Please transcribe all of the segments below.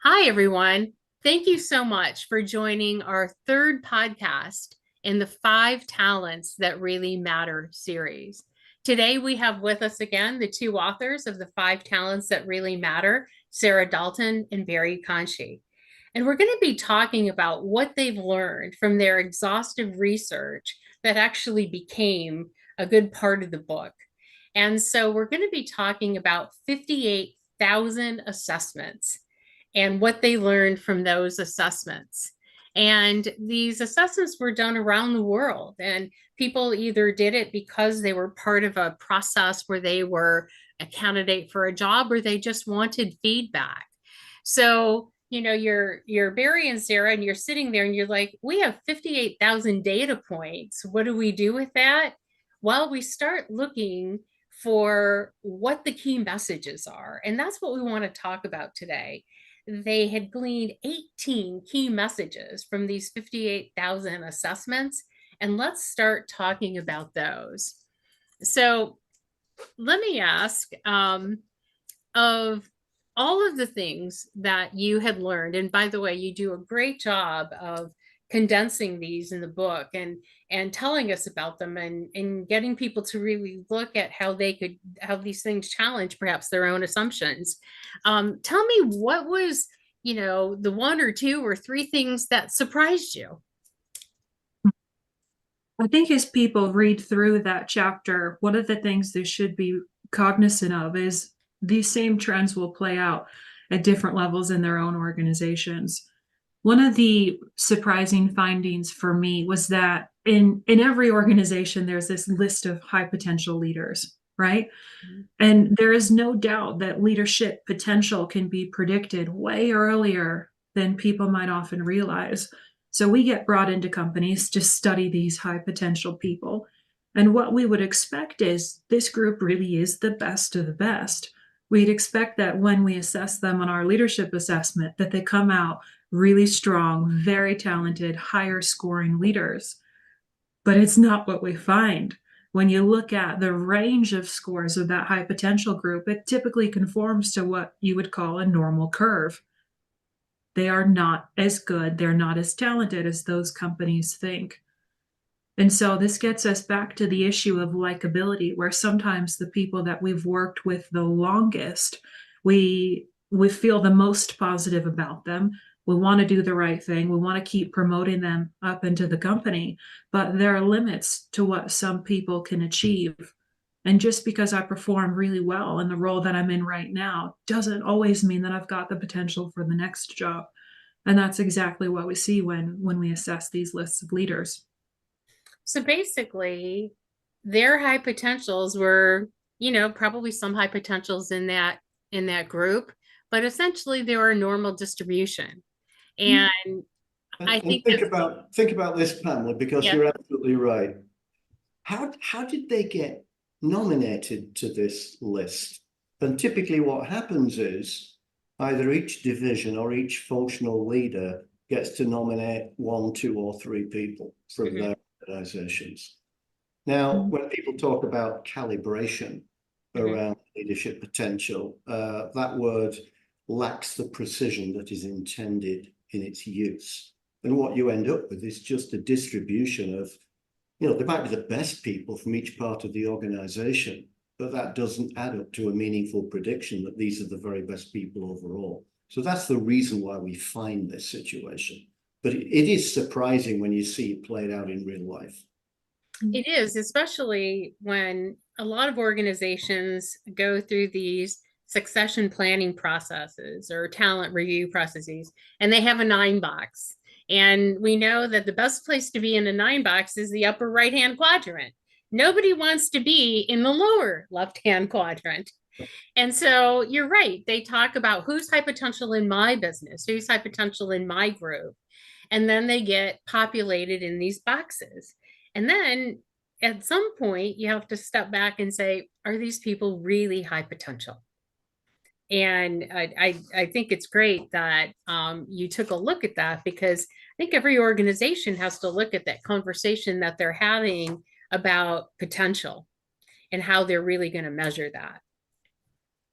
Hi, everyone. Thank you so much for joining our third podcast in the Five Talents That Really Matter series. Today, we have with us again the two authors of the Five Talents That Really Matter, Sarah Dalton and Barry Conchie. And we're going to be talking about what they've learned from their exhaustive research that actually became a good part of the book. And so, we're going to be talking about 58,000 assessments and what they learned from those assessments. And these assessments were done around the world, and people either did it because they were part of a process where they were a candidate for a job or they just wanted feedback. So, you're Barry and Sarah, and you're sitting there and you're like, we have 58,000 data points. What do we do with that? Well, we start looking for what the key messages are. And that's what we want to talk about today. They had gleaned 18 key messages from these 58,000 assessments. And let's start talking about those. So let me ask, of all of the things that you had learned, and by the way, you do a great job of condensing these in the book and telling us about them and getting people to really look at how these things challenge perhaps their own assumptions. Tell me what was, the one or two or three things that surprised you. I think as people read through that chapter, one of the things they should be cognizant of is these same trends will play out at different levels in their own organizations. One of the surprising findings for me was that in every organization, there's this list of high potential leaders, right? And there is no doubt that leadership potential can be predicted way earlier than people might often realize. So we get brought into companies to study these high potential people. And what we would expect is this group really is the best of the best. We'd expect that when we assess them on our leadership assessment, that they come out really strong, very talented, higher scoring leaders. But it's not what we find. When you look at the range of scores of that high potential group, it typically conforms to what you would call a normal curve. They are not as good, they're not as talented as those companies think. And so this gets us back to the issue of likability, where sometimes the people that we've worked with the longest, we feel the most positive about them. We want to do the right thing. We want to keep promoting them up into the company, but there are limits to what some people can achieve. And just because I perform really well in the role that I'm in right now doesn't always mean that I've got the potential for the next job. And that's exactly what we see when we assess these lists of leaders. So basically, their high potentials were, probably some high potentials in that group, but essentially they were a normal distribution. And I And think that's think about this, Pamela, because yeah. you're absolutely right. How did they get nominated to this list? And typically what happens is either each division or each functional leader gets to nominate one, two, or three people from Mhm. their organizations. Now, when people talk about calibration Mhm. around leadership potential, that word lacks the precision that is intended in its use. And what you end up with is just a distribution of, there might be the best people from each part of the organization, but that doesn't add up to a meaningful prediction that these are the very best people overall. So that's the reason why we find this situation. But it is surprising when you see it played out in real life. It is, especially when a lot of organizations go through these succession planning processes or talent review processes, and they have a nine box. And we know that the best place to be in a nine box is the upper right hand quadrant. Nobody wants to be in the lower left hand quadrant. And so you're right. They talk about who's high potential in my business, who's high potential in my group. And then they get populated in these boxes. And then at some point, you have to step back and say, are these people really high potential? And I think it's great that you took a look at that, because I think every organization has to look at that conversation that they're having about potential and how they're really going to measure that.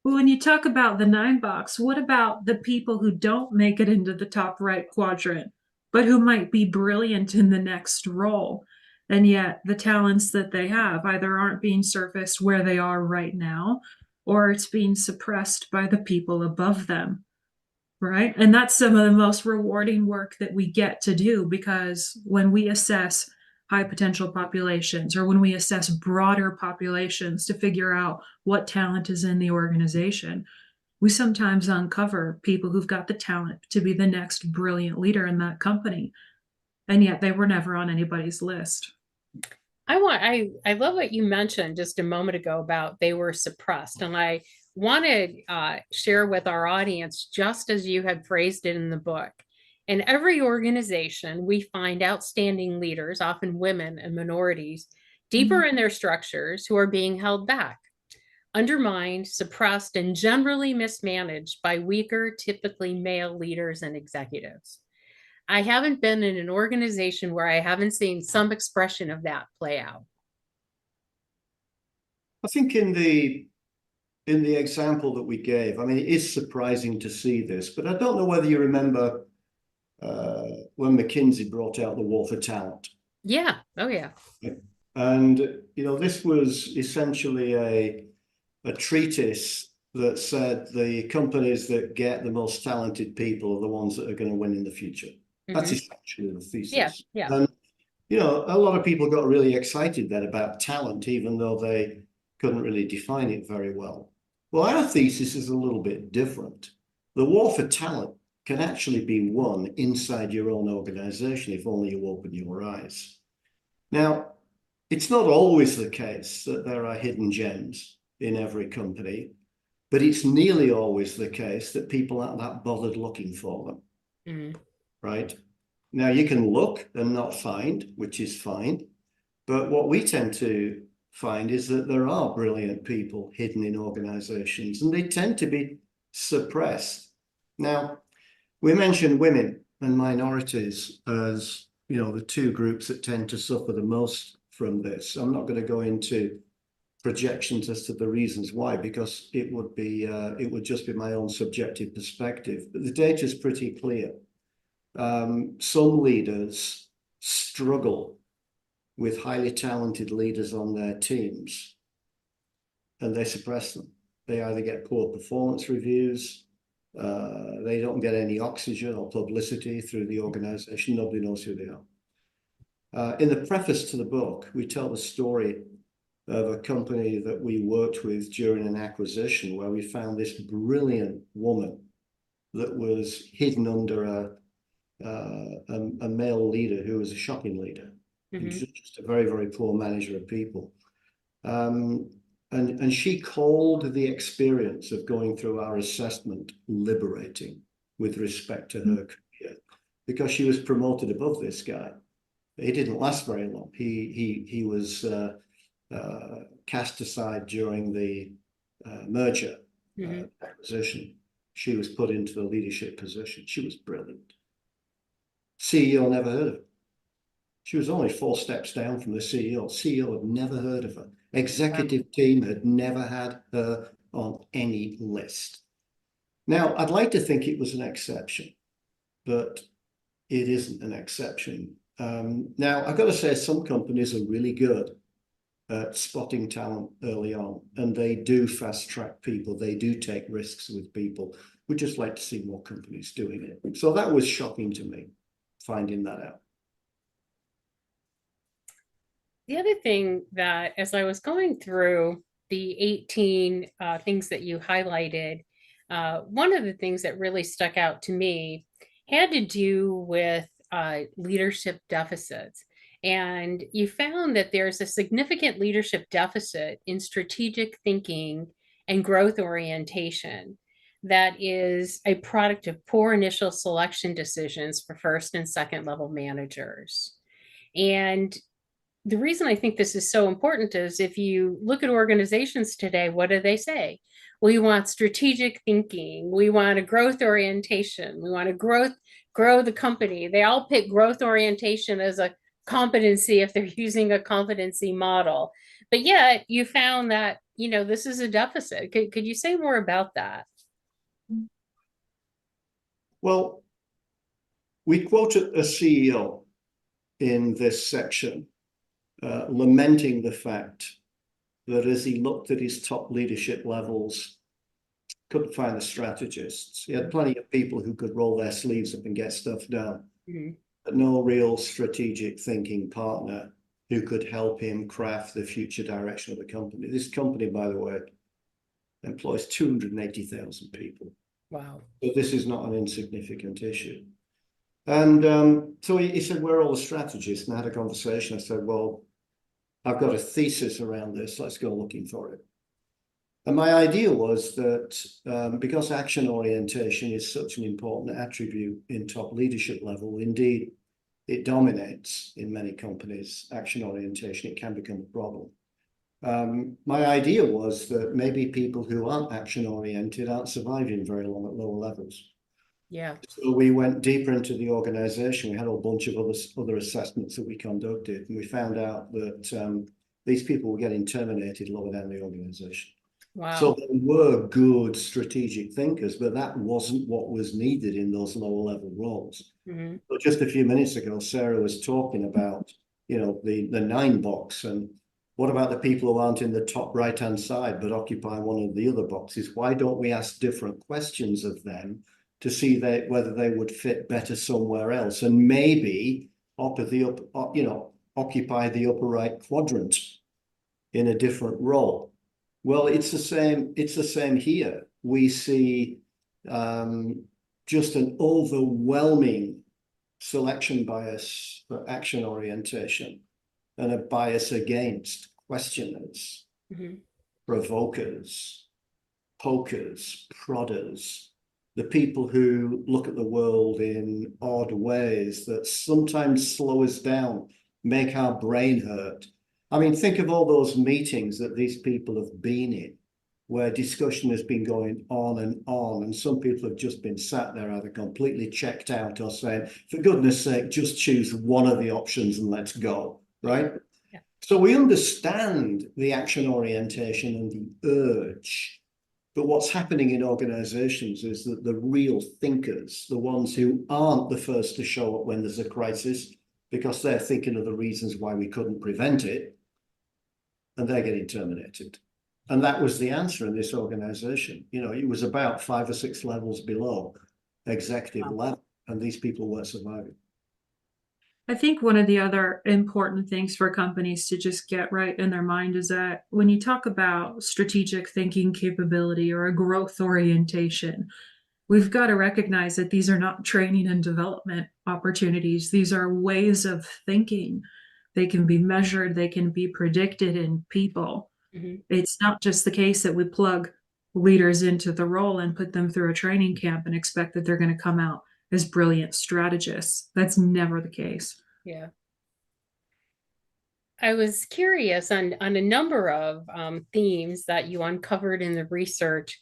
Well, when you talk about the 9 box, what about the people who don't make it into the top right quadrant, but who might be brilliant in the next role? And yet the talents that they have either aren't being surfaced where they are right now, or it's being suppressed by the people above them. Right. And that's some of the most rewarding work that we get to do, because when we assess high potential populations, or when we assess broader populations to figure out what talent is in the organization, we sometimes uncover people who've got the talent to be the next brilliant leader in that company. And yet they were never on anybody's list. I love what you mentioned just a moment ago about they were suppressed. And I want to share with our audience, just as you had phrased it in the book. In every organization, we find outstanding leaders, often women and minorities, deeper in their structures, who are being held back, undermined, suppressed, and generally mismanaged by weaker, typically male leaders and executives. I haven't been in an organization where I haven't seen some expression of that play out. I think in the example that we gave, I mean, it is surprising to see this, but I don't know whether you remember when McKinsey brought out the War for Talent. Yeah. Oh, yeah. And, you know, this was essentially a treatise that said the companies that get the most talented people are the ones that are going to win in the future. That's essentially the thesis. Yeah, yeah. And, you know, a lot of people got really excited then about talent, even though they couldn't really define it very well. Well, our thesis is a little bit different. The war for talent can actually be won inside your own organization if only you open your eyes. Now, it's not always the case that there are hidden gems in every company, but it's nearly always the case that people aren't that bothered looking for them. Right? Now, you can look and not find, which is fine. But what we tend to find is that there are brilliant people hidden in organizations, and they tend to be suppressed. Now, we mentioned women and minorities as, you know, the two groups that tend to suffer the most from this. I'm not going to go into projections as to the reasons why, because it would just be my own subjective perspective. But the data is pretty clear. Some leaders struggle with highly talented leaders on their teams, and they suppress them. They either get poor performance reviews, they don't get any oxygen or publicity through the organization. Nobody knows who they are. In the preface to the book, we tell the story of a company that we worked with during an acquisition, where we found this brilliant woman that was hidden under a male leader who was a shocking leader. He was just a very, very poor manager of people. And she called the experience of going through our assessment liberating with respect to her career, because she was promoted above this guy. He didn't last very long. He was cast aside during the merger acquisition. She was put into the leadership position. She was brilliant. CEO never heard of her. She was only 4 steps down from the CEO. CEO had never heard of her. Executive team had never had her on any list. Now, I'd like to think it was an exception, but it isn't an exception. Now, I've got to say, some companies are really good at spotting talent early on, and they do fast track people. They do take risks with people. We'd just like to see more companies doing it. So that was shocking to me, finding that out. The other thing that, as I was going through the 18 things that you highlighted, one of the things that really stuck out to me had to do with leadership deficits. And you found that there's a significant leadership deficit in strategic thinking and growth orientation that is a product of poor initial selection decisions for first and second level managers. And the reason I think this is so important is, if you look at organizations today, what do they say? We want strategic thinking. We want a growth orientation. We want to grow the company. They all pick growth orientation as a competency if they're using a competency model. But yet you found that, this is a deficit. Could you say more about that? Well, we quoted a CEO in this section, lamenting the fact that as he looked at his top leadership levels, couldn't find the strategists. He had plenty of people who could roll their sleeves up and get stuff done, but no real strategic thinking partner who could help him craft the future direction of the company. This company, by the way, employs 280,000 people. Wow. So this is not an insignificant issue. And so he said, where are all the strategists? And I had a conversation. I said, well, I've got a thesis around this. Let's go looking for it. And my idea was that because action orientation is such an important attribute in top leadership level, indeed, it dominates in many companies, action orientation, it can become a problem. My idea was that maybe people who aren't action oriented aren't surviving very long at lower levels. Yeah. So we went deeper into the organization. We had a bunch of other assessments that we conducted, and we found out that these people were getting terminated lower down the organization. Wow. So they were good strategic thinkers, but that wasn't what was needed in those lower level roles. But just a few minutes ago, Sarah was talking about, the 9 box, and what about the people who aren't in the top right-hand side but occupy one of the other boxes? Why don't we ask different questions of them to see whether they would fit better somewhere else, and maybe occupy the upper right quadrant in a different role? Well, it's the same here. We see just an overwhelming selection bias for action orientation and a bias against questioners, provokers, pokers, prodders, the people who look at the world in odd ways that sometimes slow us down, make our brain hurt. I mean, think of all those meetings that these people have been in, where discussion has been going on, and some people have just been sat there either completely checked out or saying, for goodness sake, just choose one of the options and let's go, right? Yeah. So we understand the action orientation and the urge, but what's happening in organizations is that the real thinkers, the ones who aren't the first to show up when there's a crisis, because they're thinking of the reasons why we couldn't prevent it, and they're getting terminated. And that was the answer in this organization. It was about 5 or 6 levels below executive level, and these people weren't surviving. I think one of the other important things for companies to just get right in their mind is that when you talk about strategic thinking capability or a growth orientation, we've got to recognize that these are not training and development opportunities. These are ways of thinking. They can be measured, they can be predicted in people. It's not just the case that we plug leaders into the role and put them through a training camp and expect that they're going to come out as brilliant strategists. That's never the case. Yeah. I was curious on a number of themes that you uncovered in the research.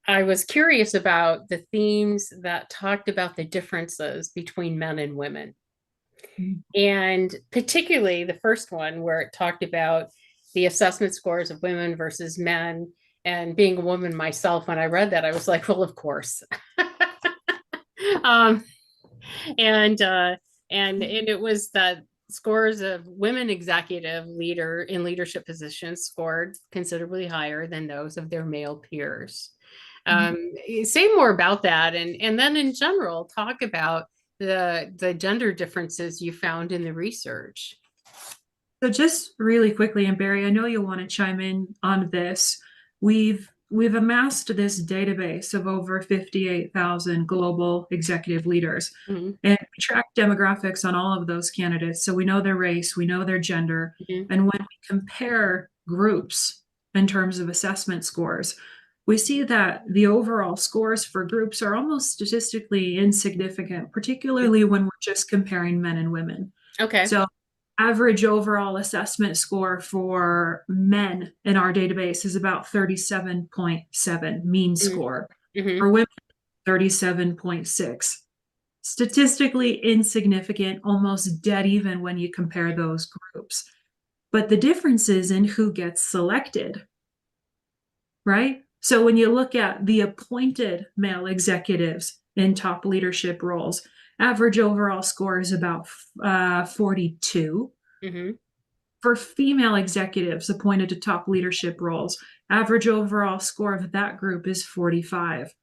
I was curious about the themes that talked about the differences between men and women. And particularly the first one where it talked about the assessment scores of women versus men. And being a woman myself, when I read that, I was like, well, of course. And it was that scores of women executive leadership positions scored considerably higher than those of their male peers. Say more about that, and then in general talk about the gender differences you found in the research. So just really quickly, and Barry, I know you'll want to chime in on this. We've amassed this database of over 58,000 global executive leaders, and we track demographics on all of those candidates. So we know their race, we know their gender, and when we compare groups in terms of assessment scores, we see that the overall scores for groups are almost statistically insignificant, particularly when we're just comparing men and women. Okay. So average overall assessment score for men in our database is about 37.7 mean score. For women, 37.6. Statistically insignificant, almost dead even when you compare those groups. but the difference is in who gets selected, right? So when you look at the appointed male executives in top leadership roles, average overall score is about 42. Mm-hmm. For female executives appointed to top leadership roles, average overall score of that group is 45.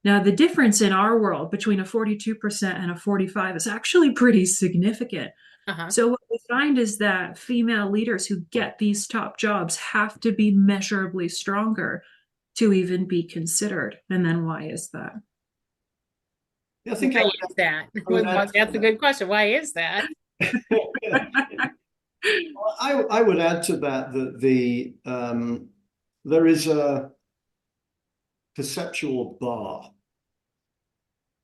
Now, the difference in our world between a 42% and a 45 is actually pretty significant. Uh-huh. So what we find is that female leaders who get these top jobs have to be measurably stronger to even be considered. And then why is that? I think Why is that? would Well, add that's a good question. Why is that? I would add to that there is a perceptual bar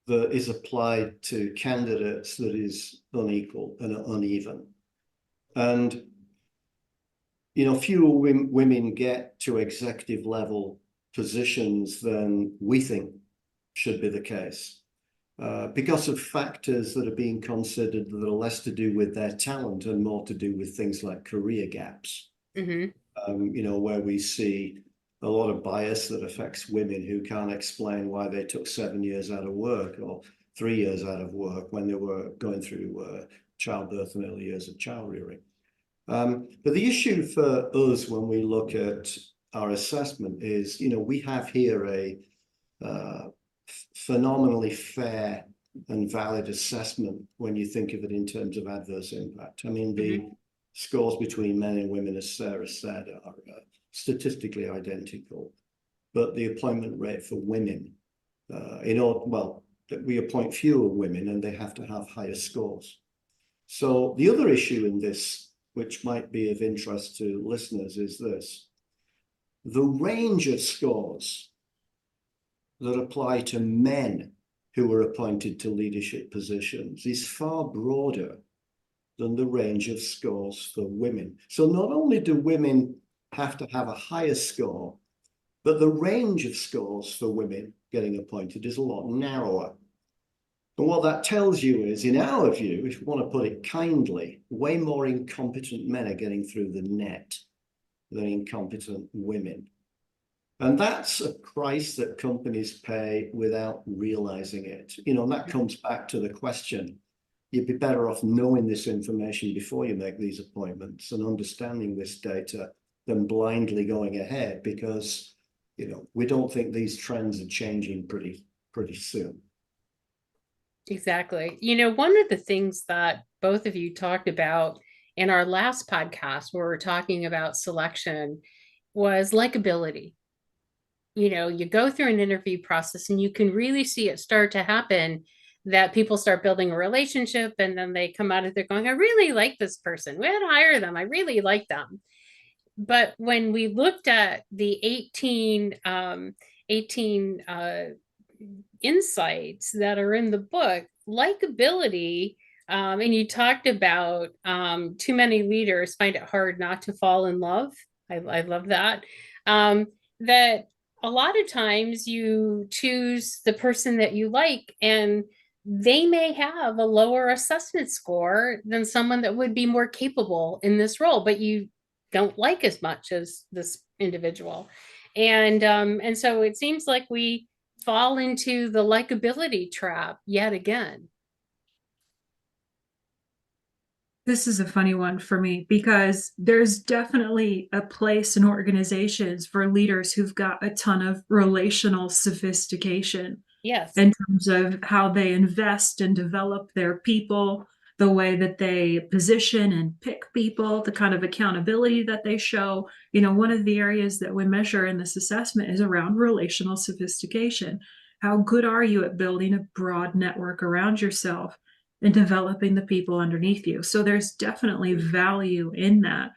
that is applied to candidates that is unequal and uneven. And, fewer women get to executive level positions than we think should be the case. Because of factors that are being considered that are less to do with their talent and more to do with things like career gaps. Mm-hmm. Where we see a lot of bias that affects women who can't explain why they took 7 years out of work or 3 years out of work when they were going through childbirth and early years of child rearing. But the issue for us when we look at our assessment is, we have here a phenomenally fair and valid assessment when you think of it in terms of adverse impact. I mean, the scores between men and women, as Sarah said, are statistically identical, but the appointment rate for women, we appoint fewer women and they have to have higher scores. So the other issue in this, which might be of interest to listeners, is this: the range of scores that apply to men who are appointed to leadership positions is far broader than the range of scores for women. So not only do women have to have a higher score, but the range of scores for women getting appointed is a lot narrower. And what that tells you is, in our view, if you want to put it kindly, way more incompetent men are getting through the net than incompetent women. And that's a price that companies pay without realizing it. And that comes back to the question: you'd be better off knowing this information before you make these appointments and understanding this data than blindly going ahead, because, we don't think these trends are changing pretty soon. Exactly. One of the things that both of you talked about in our last podcast, where we're talking about selection, was likability. You go through an interview process and you can really see it start to happen, that people start building a relationship and then they come out of there going, I really like this person. We had to hire them. I really like them. But when we looked at the 18 insights that are in the book, likability, and you talked about too many leaders find it hard not to fall in love. I love that. That a lot of times you choose the person that you like, and they may have a lower assessment score than someone that would be more capable in this role, but you don't like as much as this individual. And so it seems like we fall into the likability trap yet again. This is a funny one for me, because there's definitely a place in organizations for leaders who've got a ton of relational sophistication. Yes. In terms of how they invest and develop their people, the way that they position and pick people, the kind of accountability that they show. One of the areas that we measure in this assessment is around relational sophistication. How good are you at building a broad network around yourself and developing the people underneath you? So there's definitely value in that.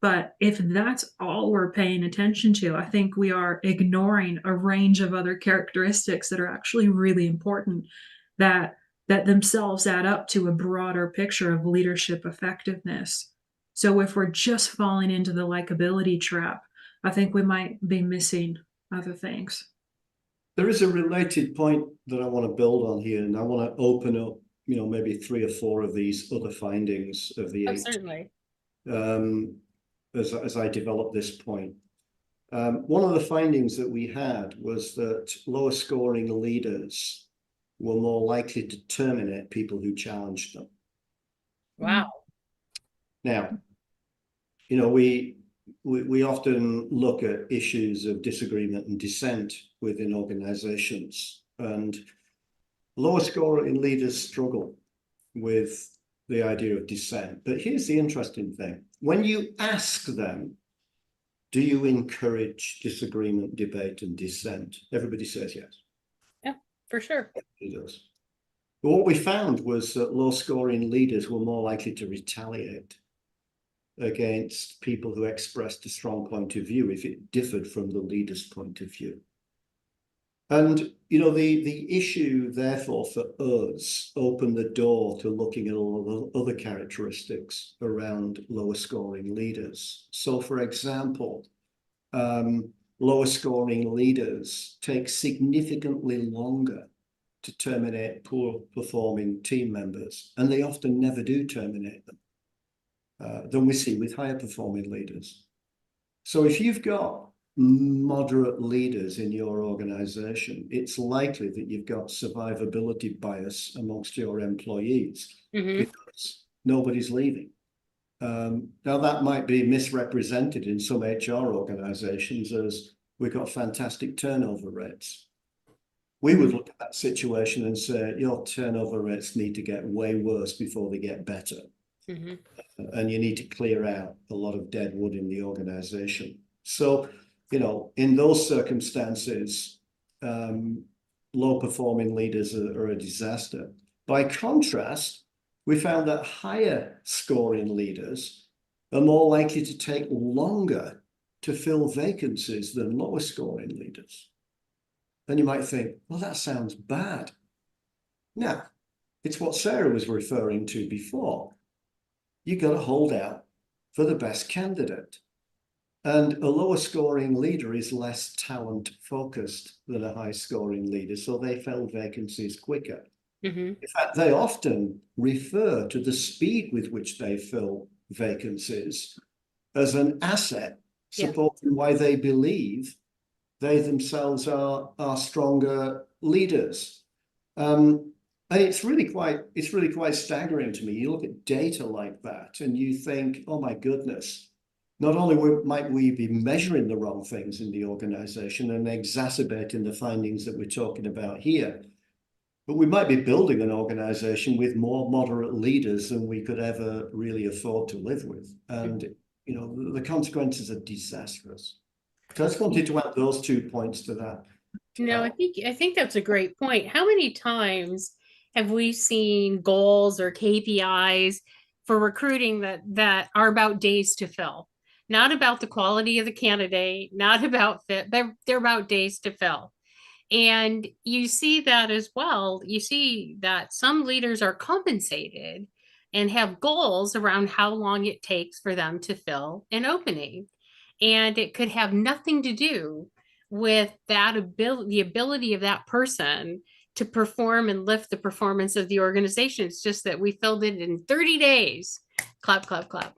But if that's all we're paying attention to, I think we are ignoring a range of other characteristics that are actually really important, that themselves add up to a broader picture of leadership effectiveness. So if we're just falling into the likability trap, I think we might be missing other things. There is a related point that I want to build on here, and I want to open up, maybe 3 or 4 of these other findings of the 8. Certainly. as I developed this point. One of the findings that we had was that lower scoring leaders were more likely to terminate people who challenged them. Wow. Now, we often look at issues of disagreement and dissent within organizations, and lower scoring leaders struggle with the idea of dissent. But here's the interesting thing. When you ask them, do you encourage disagreement, debate, and dissent? Everybody says yes. Yeah, for sure. It does. But what we found was that low-scoring leaders were more likely to retaliate against people who expressed a strong point of view if it differed from the leader's point of view. And, the issue, therefore, for us opened the door to looking at all the other characteristics around lower scoring leaders. So, for example, lower scoring leaders take significantly longer to terminate poor performing team members, and they often never do terminate them than we see with higher performing leaders. So if you've got moderate leaders in your organization, it's likely that you've got survivability bias amongst your employees because nobody's leaving. Now that might be misrepresented in some HR organizations as we've got fantastic turnover rates. We would look at that situation and say, your turnover rates need to get way worse before they get better. And you need to clear out a lot of dead wood in the organization. So, in those circumstances, low performing leaders are a disaster. By contrast, we found that higher scoring leaders are more likely to take longer to fill vacancies than lower scoring leaders. And you might think, well, that sounds bad. Now, it's what Sarah was referring to before. You got to hold out for the best candidate. And a lower scoring leader is less talent focused than a high scoring leader, so they fill vacancies quicker. In fact, they often refer to the speed with which they fill vacancies as an asset, supporting why they believe they themselves are stronger leaders. And it's really quite staggering to me. You look at data like that and you think, oh my goodness, not only might we be measuring the wrong things in the organization and exacerbating the findings that we're talking about here, but we might be building an organization with more moderate leaders than we could ever really afford to live with. And, the consequences are disastrous. So I just wanted to add those 2 points to that. I think that's a great point. How many times have we seen goals or KPIs for recruiting that are about days to fill? Not about the quality of the candidate, not about fit, but they're about days to fill. And you see that as well. You see that some leaders are compensated and have goals around how long it takes for them to fill an opening. And it could have nothing to do with that the ability of that person to perform and lift the performance of the organization. It's just that we filled it in 30 days. Clap, clap, clap.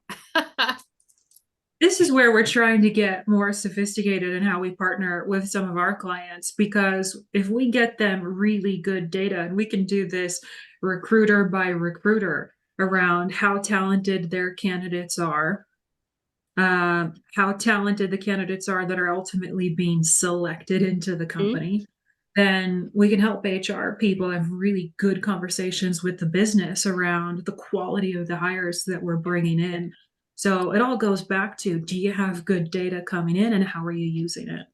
This is where we're trying to get more sophisticated in how we partner with some of our clients, because if we get them really good data, and we can do this recruiter by recruiter around how talented their candidates are, how talented the candidates are that are ultimately being selected into the company, then we can help HR people have really good conversations with the business around the quality of the hires that we're bringing in. So it all goes back to, do you have good data coming in and how are you using it?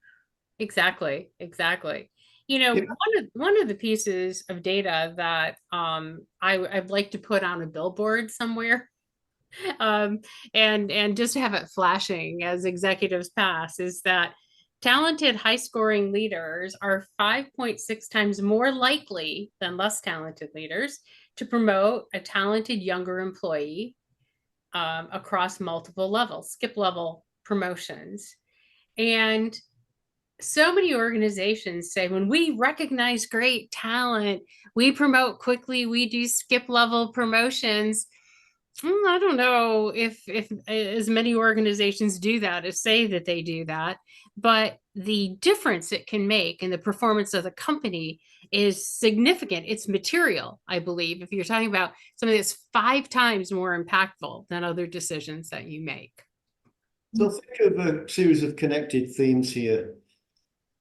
Exactly. One of the pieces of data that I'd like to put on a billboard somewhere, and just have it flashing as executives pass, is that talented high scoring leaders are 5.6 times more likely than less talented leaders to promote a talented younger employee across multiple levels, skip level promotions. And so many organizations say, when we recognize great talent, we promote quickly, we do skip level promotions. I don't know if as many organizations do that as say that they do that, but the difference it can make in the performance of the company is significant. It's material, I believe, if you're talking about something that's 5 times more impactful than other decisions that you make. So think of a series of connected themes here,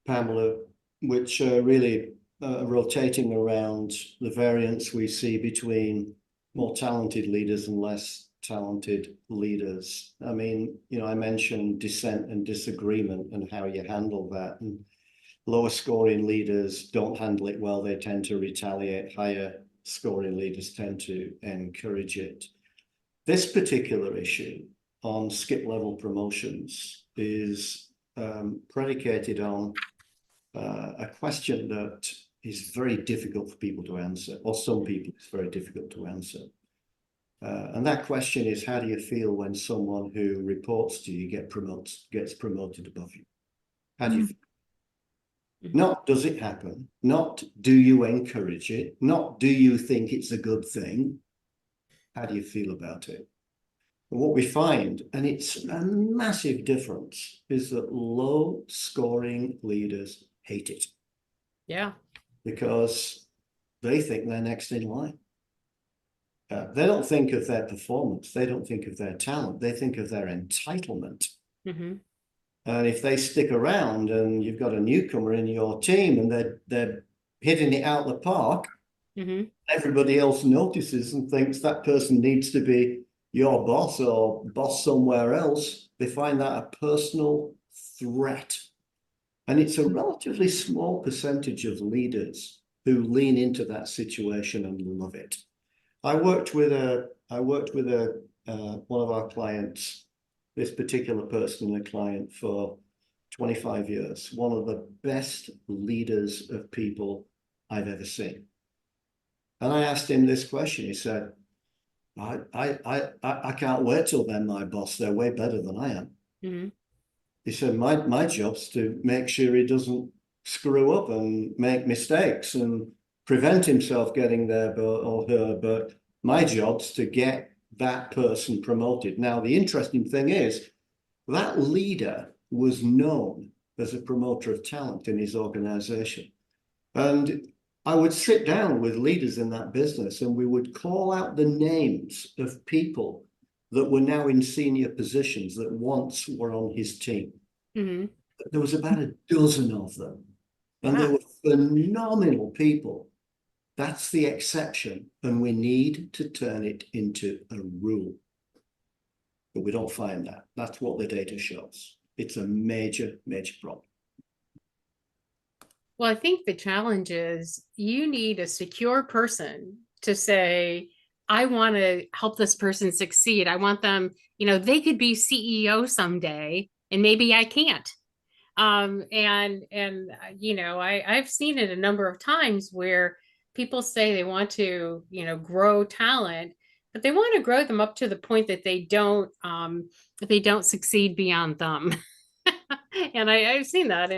Pamela, which are really rotating around the variance we see between more talented leaders and less talented leaders. I mean, I mentioned dissent and disagreement and how you handle that. And lower scoring leaders don't handle it well. They tend to retaliate. Higher scoring leaders tend to encourage it. This particular issue on skip level promotions is predicated on a question that is very difficult for people to answer, or some people it's very difficult to answer. And that question is, how do you feel when someone who reports to you gets promoted above you? How do you feel? Not does it happen, not do you encourage it, not do you think it's a good thing? How do you feel about it? And what we find, and it's a massive difference, is that low scoring leaders hate it. Yeah. Because they think they're next in line. They don't think of their performance. They don't think of their talent. They think of their entitlement. Mm-hmm. And if they stick around and you've got a newcomer in your team and they're hitting it out the park, Mm-hmm. everybody else notices and thinks that person needs to be your boss or boss somewhere else. They find that a personal threat. And it's a relatively small percentage of leaders who lean into that situation and love it. I worked with one of our clients, this particular person and a client, for 25 years. One of the best leaders of people I've ever seen. And I asked him this question. He said, I can't wait till they're my boss. They're way better than I am. Mm-hmm. He said, my job's to make sure he doesn't screw up and make mistakes and prevent himself getting there or her, but my job's to get that person promoted. Now, the interesting thing is that leader was known as a promoter of talent in his organization. And I would sit down with leaders in that business and we would call out the names of people that were now in senior positions that once were on his team. Mm-hmm. There was about a dozen of them, and Wow. they were phenomenal people. That's the exception, and we need to turn it into a rule. But we don't find that. That's what the data shows. It's a major, major problem. Well, I think the challenge is you need a secure person to say, I want to help this person succeed. I want them, they could be CEO someday, and maybe I can't. I've seen it a number of times where people say they want to, grow talent, but they want to grow them up to the point that they don't succeed beyond them. And I've seen that.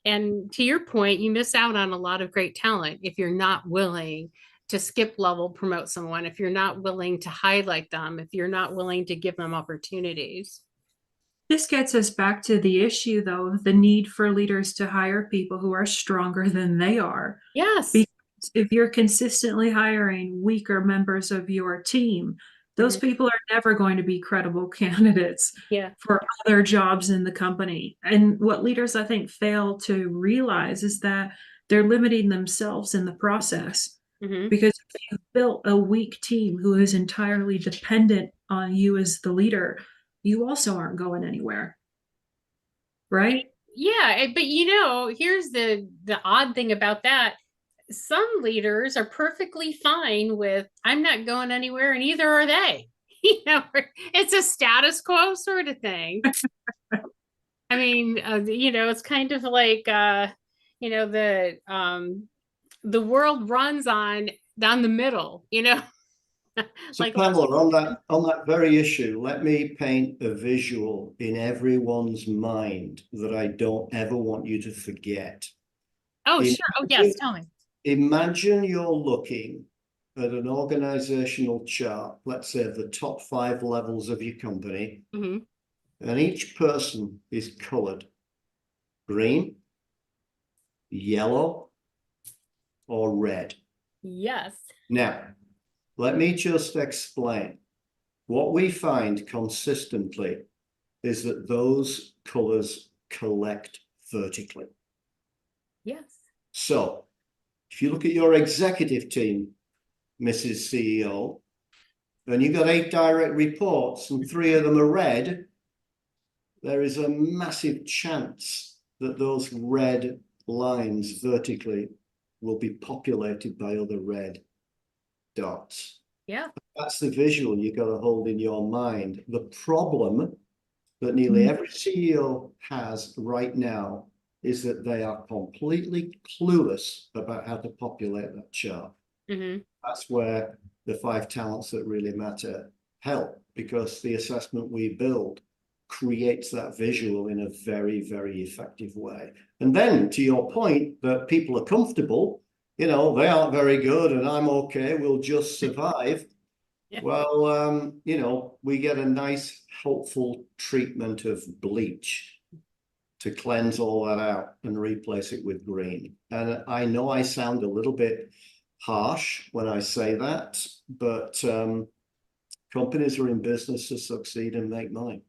And to your point, you miss out on a lot of great talent if you're not willing to skip level promote someone, if you're not willing to highlight them, if you're not willing to give them opportunities. This gets us back to the issue, though, the need for leaders to hire people who are stronger than they are. Yes. Because if you're consistently hiring weaker members of your team, those people are never going to be credible candidates for other jobs in the company. And what leaders, I think, fail to realize is that they're limiting themselves in the process. Because if you've built a weak team who is entirely dependent on you as the leader, you also aren't going anywhere. Right? Yeah, but here's the odd thing about that. Some leaders are perfectly fine with, I'm not going anywhere, and neither are they. It's a status quo sort of thing. I mean, it's kind of like, the world runs down the middle, So like Pamela, on that very issue, let me paint a visual in everyone's mind that I don't ever want you to forget. Oh, sure. Oh, yes, tell me. Imagine you're looking at an organizational chart, let's say the top 5 levels of your company, and each person is colored green, yellow, or red. Yes. Now, let me just explain. What we find consistently is that those colors collect vertically. Yes. So if you look at your executive team, Mrs. CEO, and you've got 8 direct reports and 3 of them are red, there is a massive chance that those red lines vertically will be populated by other red dots. Yeah. That's the visual you got to hold in your mind. The problem that nearly every CEO has right now is that they are completely clueless about how to populate that chart. That's where the 5 talents that really matter help, because the assessment we build creates that visual in a very, very effective way. And then to your point that people are comfortable, they aren't very good and I'm okay, we'll just survive. Yeah. Well, we get a nice helpful treatment of bleach to cleanse all that out and replace it with green. And I know I sound a little bit harsh when I say that, but companies are in business to succeed and make money.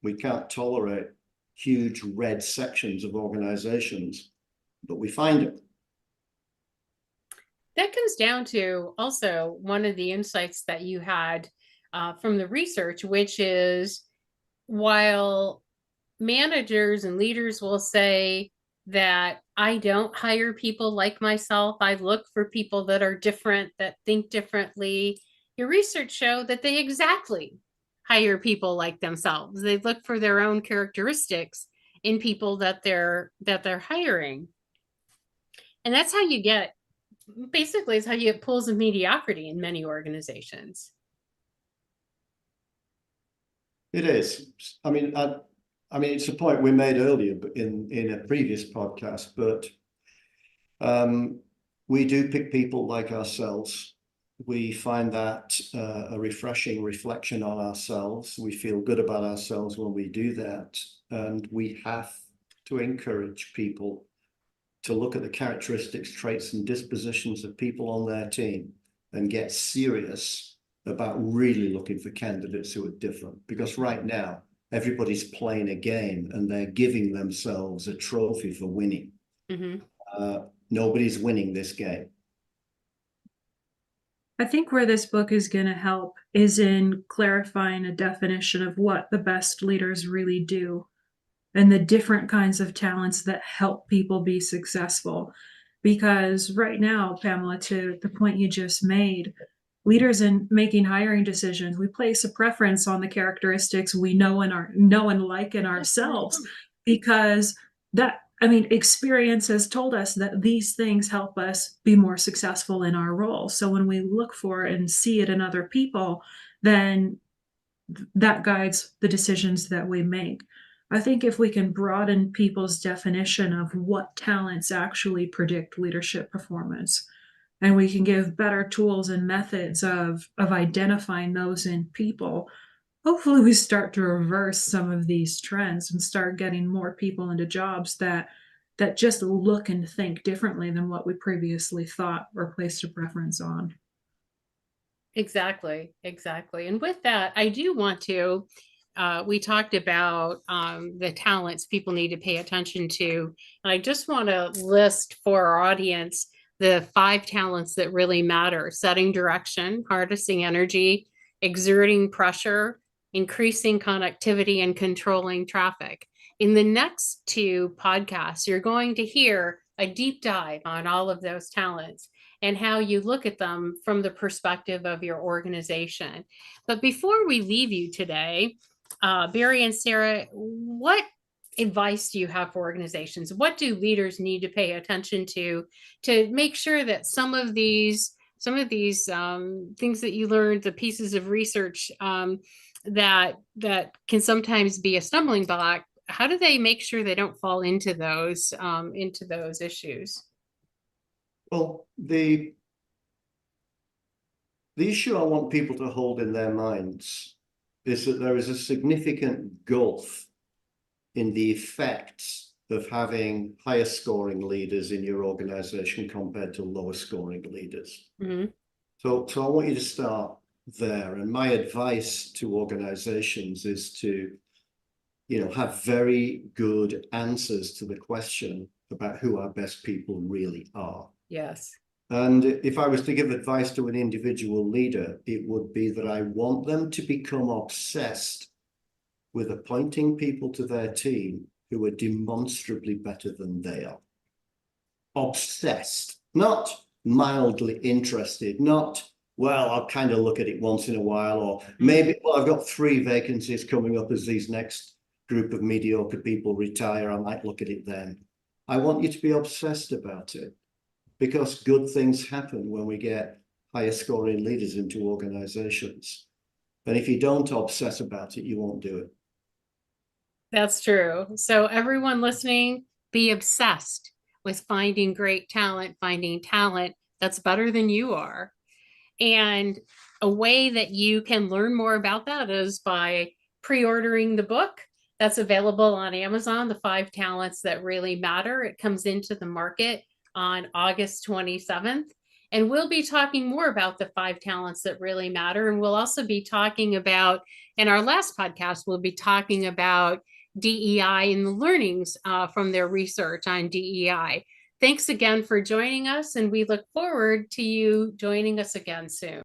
We can't tolerate huge red sections of organizations, but we find it. That comes down to also one of the insights that you had from the research, which is while managers and leaders will say that I don't hire people like myself, I look for people that are different, that think differently, your research showed that they exactly hire people like themselves. They look for their own characteristics in people that they're hiring. And that's how you get, basically, it's how you get pools of mediocrity in many organizations. It is. I mean, it's a point we made earlier in a previous podcast, but we do pick people like ourselves. We find that a refreshing reflection on ourselves. We feel good about ourselves when we do that. And we have to encourage people to look at the characteristics, traits, and dispositions of people on their team and get serious about really looking for candidates who are different. Because right now, everybody's playing a game and they're giving themselves a trophy for winning. Nobody's winning this game. I think where this book is going to help is in clarifying a definition of what the best leaders really do and the different kinds of talents that help people be successful. Because right now, Pamela, to the point you just made, leaders in making hiring decisions, we place a preference on the characteristics we know and like in ourselves, because experience has told us that these things help us be more successful in our role. So when we look for and see it in other people, then that guides the decisions that we make. I think if we can broaden people's definition of what talents actually predict leadership performance, and we can give better tools and methods of identifying those in people, hopefully we start to reverse some of these trends and start getting more people into jobs that just look and think differently than what we previously thought or placed a preference on. Exactly. And with that, I do want to, we talked about the talents people need to pay attention to. And I just want to list for our audience the 5 talents that really matter: setting direction, harnessing energy, exerting pressure, increasing connectivity, and controlling traffic. In the next 2 podcasts, you're going to hear a deep dive on all of those talents and how you look at them from the perspective of your organization. But before we leave you today, Barry and Sarah, what advice do you have for organizations? What do leaders need to pay attention to make sure that some of these things that you learned, the pieces of research that can sometimes be a stumbling block, how do they make sure they don't fall into those issues? Well, the The issue I want people to hold in their minds is that there is a significant gulf in the effects of having higher scoring leaders in your organization compared to lower scoring leaders. Mm-hmm. So I want you to start there. And my advice to organizations is to, have very good answers to the question about who our best people really are. Yes. And if I was to give advice to an individual leader, it would be that I want them to become obsessed with appointing people to their team who are demonstrably better than they are. Obsessed, not mildly interested, not, well, I'll kind of look at it once in a while, or maybe, well, I've got 3 vacancies coming up as these next group of mediocre people retire, I might look at it then. I want you to be obsessed about it, because good things happen when we get higher scoring leaders into organizations. And if you don't obsess about it, you won't do it. That's true. So everyone listening, be obsessed with finding great talent, finding talent that's better than you are. And a way that you can learn more about that is by pre-ordering the book that's available on Amazon, The 5 Talents That Really Matter. It comes into the market on August 27th. And we'll be talking more about the 5 talents that really matter. And we'll also be talking about, in our last podcast, we'll be talking about DEI and the learnings from their research on DEI. Thanks again for joining us, and we look forward to you joining us again soon.